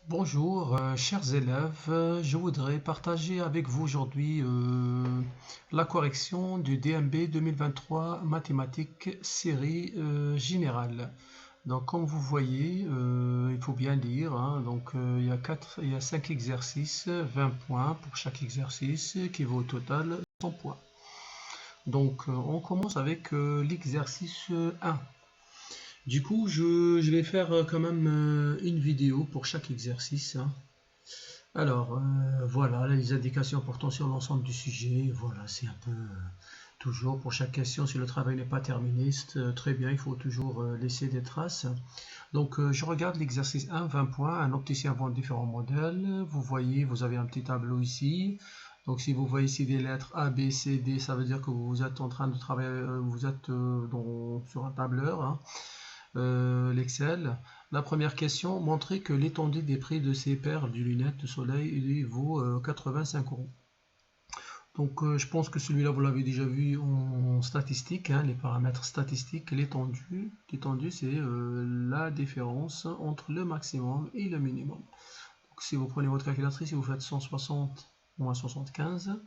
Bonjour, chers élèves, je voudrais partager avec vous aujourd'hui la correction du DMB 2023 mathématiques série générale. Donc, comme vous voyez, il faut bien lire, hein. Donc, il y a 5 exercices, 20 points pour chaque exercice, qui vaut au total 100 points. Donc, on commence avec l'exercice 1. Du coup, je vais faire quand même une vidéo pour chaque exercice, hein. Alors, voilà, les indications portant sur l'ensemble du sujet. Voilà, c'est un peu toujours pour chaque question, si le travail n'est pas terminé, c'est très bien, il faut toujours laisser des traces. Donc, je regarde l'exercice 1, 20 points. Un opticien vend différents modèles. Vous voyez, vous avez un petit tableau ici. Donc, si vous voyez ici des lettres A, B, C, D, ça veut dire que vous êtes en train de travailler, vous êtes sur un tableur, hein. L'Excel. La première question, montrer que l'étendue des prix de ces paires de lunettes de soleil vaut 85 €. Donc je pense que celui-là vous l'avez déjà vu en statistique, hein, les paramètres statistiques. L'étendue c'est la différence entre le maximum et le minimum. Donc, si vous prenez votre calculatrice et vous faites 160 moins 75,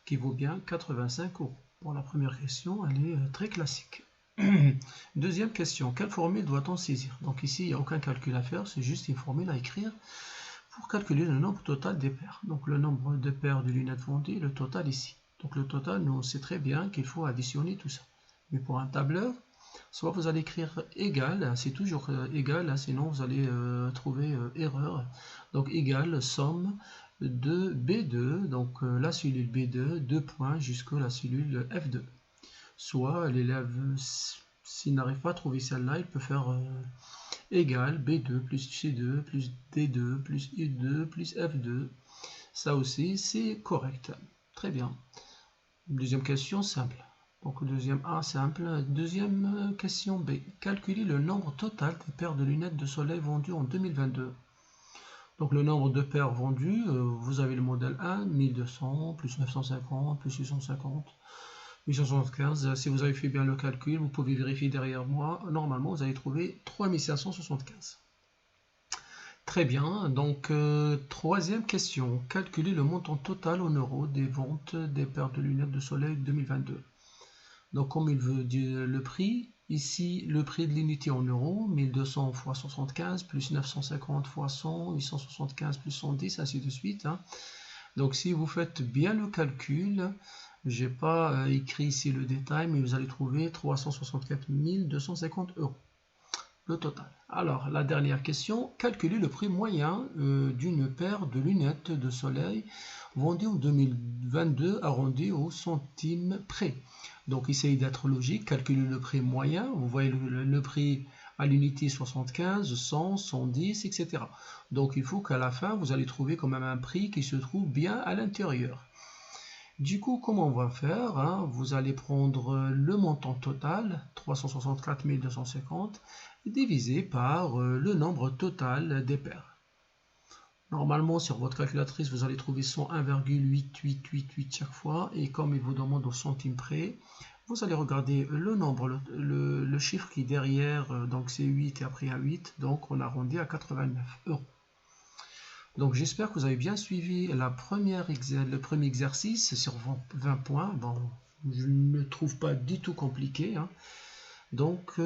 qui vaut bien 85 €. Pour la première question, elle est très classique. Deuxième question, quelle formule doit-on saisir? Donc ici, il n'y a aucun calcul à faire, c'est juste une formule à écrire pour calculer le nombre total des paires. Donc le nombre de paires de lunettes vendues, le total ici. Donc le total, nous on sait très bien qu'il faut additionner tout ça. Mais pour un tableur, soit vous allez écrire égal, c'est toujours égal, hein, sinon vous allez trouver erreur. Donc égal, somme de B2, donc la cellule B2, 2 points jusqu'à la cellule F2. Soit l'élève, s'il n'arrive pas à trouver celle-là, il peut faire égal B2 plus C2 plus D2 plus U2 plus F2. Ça aussi, c'est correct. Très bien. Deuxième question simple. Donc deuxième A simple. Deuxième question B. Calculer le nombre total des paires de lunettes de soleil vendues en 2022. Donc le nombre de paires vendues, vous avez le modèle 1, 1200, plus 950, plus 650. 875, si vous avez fait bien le calcul, vous pouvez vérifier derrière moi. Normalement, vous allez trouver 3575. Très bien. Donc, troisième question. Calculer le montant total en euros des ventes des paires de lunettes de soleil 2022. Donc, comme il veut dire le prix, ici, le prix de l'unité en euros, 1200 fois 75, plus 950 fois 100, 875 plus 110, ainsi de suite, hein. Donc si vous faites bien le calcul, je n'ai pas écrit ici le détail, mais vous allez trouver 364 250 €, le total. Alors la dernière question, calculer le prix moyen d'une paire de lunettes de soleil vendues en 2022 arrondi au centime près. Donc essayez d'être logique, calculez le prix moyen, vous voyez le prix à l'unité 75, 100, 110, etc. Donc il faut qu'à la fin, vous allez trouver quand même un prix qui se trouve bien à l'intérieur. Du coup, comment on va faire, hein? Vous allez prendre le montant total, 364 250, divisé par le nombre total des paires. Normalement, sur votre calculatrice, vous allez trouver 101,8888 chaque fois. Et comme il vous demande au centime près, vous allez regarder le nombre, le chiffre qui est derrière, donc c'est 8 et après un 8, donc on arrondit à 89 €. Donc j'espère que vous avez bien suivi le premier exercice sur 20 points. Bon, je ne le trouve pas du tout compliqué, hein. Donc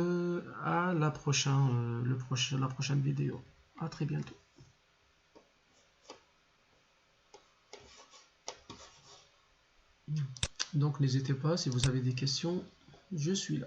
à la prochaine vidéo. À très bientôt. Donc n'hésitez pas, si vous avez des questions, je suis là.